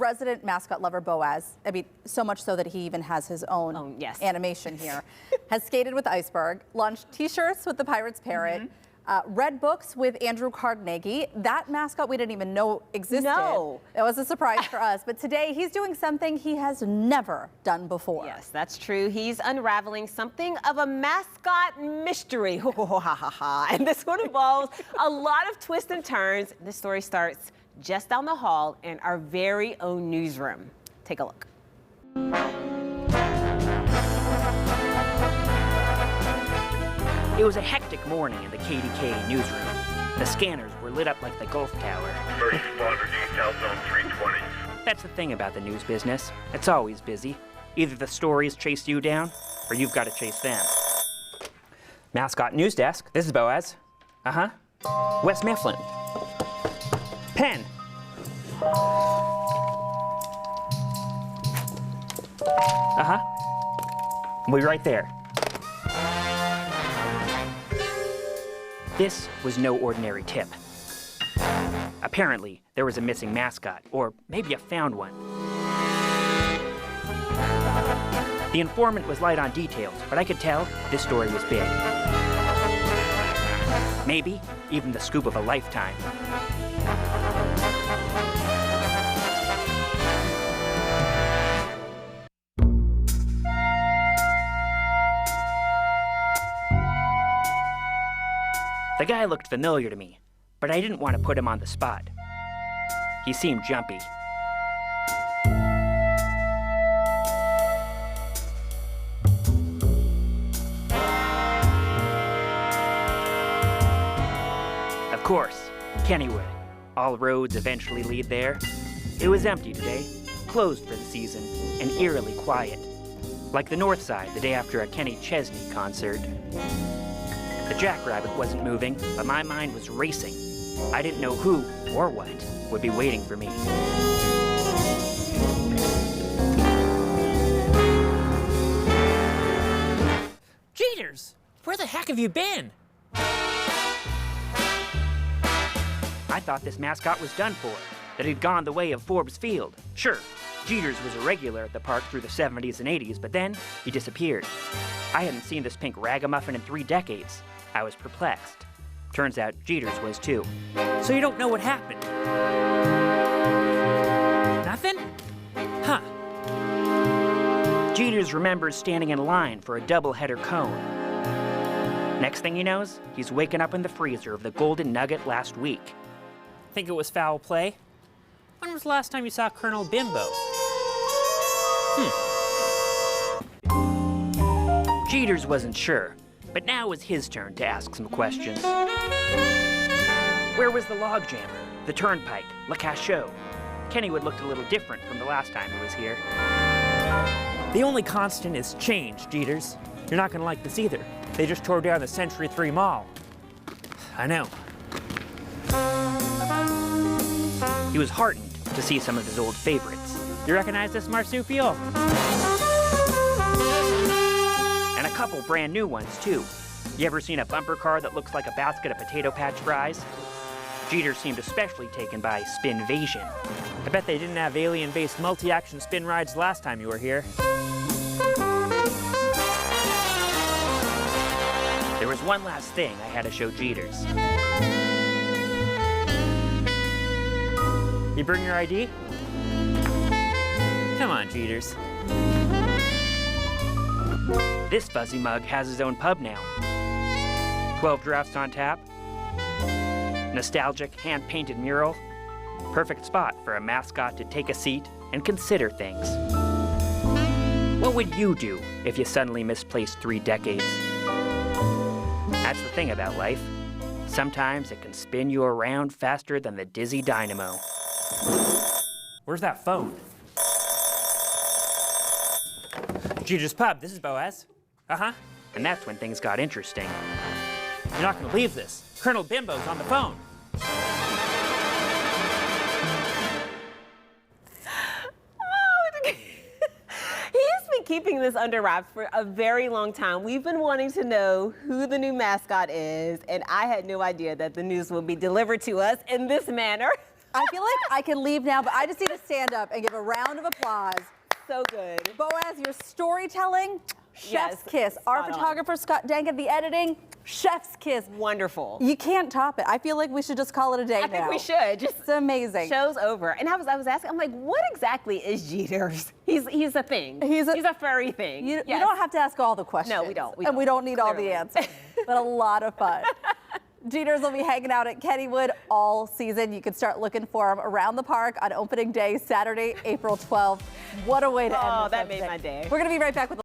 resident mascot lover Boaz, I mean, so much so that he even has his own animation here, has skated with Iceberg, launched T-shirts with the Pirates Parrot, read books with Andrew Carnegie. That mascot we didn't even know existed. No. It was a surprise for us. But today he's doing something he has never done before. Yes, that's true. He's unraveling something of a mascot mystery. And this one involves a lot of twists and turns. This story starts just down the hall in our very own newsroom. Take a look. It was a hectic morning in the KDK newsroom. The scanners were lit up like the Gulf Tower. First spotter detail zone 320. That's the thing about the news business. It's always busy. Either the stories chase you down, or you've got to chase them. Mascot News Desk, this is Boaz. Wes Mifflin. Pen. We'll be right there. This was no ordinary tip. Apparently, there was a missing mascot, or maybe a found one. The informant was light on details, but I could tell this story was big. Maybe even the scoop of a lifetime. The guy looked familiar to me, but I didn't want to put him on the spot. He seemed jumpy. Of course, Kennywood. All roads eventually lead there. It was empty today, closed for the season, and eerily quiet. Like the North Side the day after a Kenny Chesney concert. The jackrabbit wasn't moving, but my mind was racing. I didn't know who or what would be waiting for me. Jeeters, where the heck have you been? I thought this mascot was done for, that he'd gone the way of Forbes Field. Sure, Jeeters was a regular at the park through the 70s and 80s, but then he disappeared. I hadn't seen this pink ragamuffin in 3 decades. I was perplexed. Turns out Jeeters was too. So you don't know what happened? Nothing? Huh. Jeeters remembers standing in line for a double-header cone. Next thing he knows, he's waking up in the freezer of the Golden Nugget last week. Think it was foul play? When was the last time you saw Colonel Bimbo? Jeeters wasn't sure, but now was his turn to ask some questions. Where was the logjammer, the turnpike, Le Cachot? Kennywood looked a little different from the last time he was here. The only constant is change, Jeeters. You're not gonna like this either. They just tore down the Century 3 Mall. I know. He was heartened to see some of his old favorites. You recognize this marsupial? And a couple brand new ones, too. You ever seen a bumper car that looks like a basket of potato patch fries? Jeter seemed especially taken by Spinvasion. I bet they didn't have alien-based multi-action spin rides last time you were here. There was one last thing I had to show Jeters. You bring your ID? Come on, Jeters. This fuzzy mug has his own pub now. 12 drafts on tap. Nostalgic, hand-painted mural. Perfect spot for a mascot to take a seat and consider things. What would you do if you suddenly misplaced 3 decades? That's the thing about life. Sometimes it can spin you around faster than the dizzy dynamo. Where's that phone? Jeter's Pub, this is Boaz. And that's when things got interesting. You're not gonna leave this. Colonel Bimbo's on the phone. He's been keeping this under wraps for a very long time. We've been wanting to know who the new mascot is, and I had no idea that the news would be delivered to us in this manner. I feel like I can leave now, but I just need to stand up and give a round of applause. So good. Boaz, your storytelling, chef's kiss. Our spot on. photographer, Scott Dankin, the editing, chef's kiss. Wonderful. You can't top it. I feel like we should just call it a day now. I think we should. Just It's amazing. show's over. And I was asking, I'm like, what exactly is Jeter's? He's a thing. He's a furry thing. You Yes. don't have to ask all the questions. No, we don't. And we don't need all the Clearly. answers. But a lot of fun. Jeters will be hanging out at Kennywood all season. You can start looking for them around the park on opening day, Saturday, April 12th. What a way to end this that made episode. my day. We're going to be right back with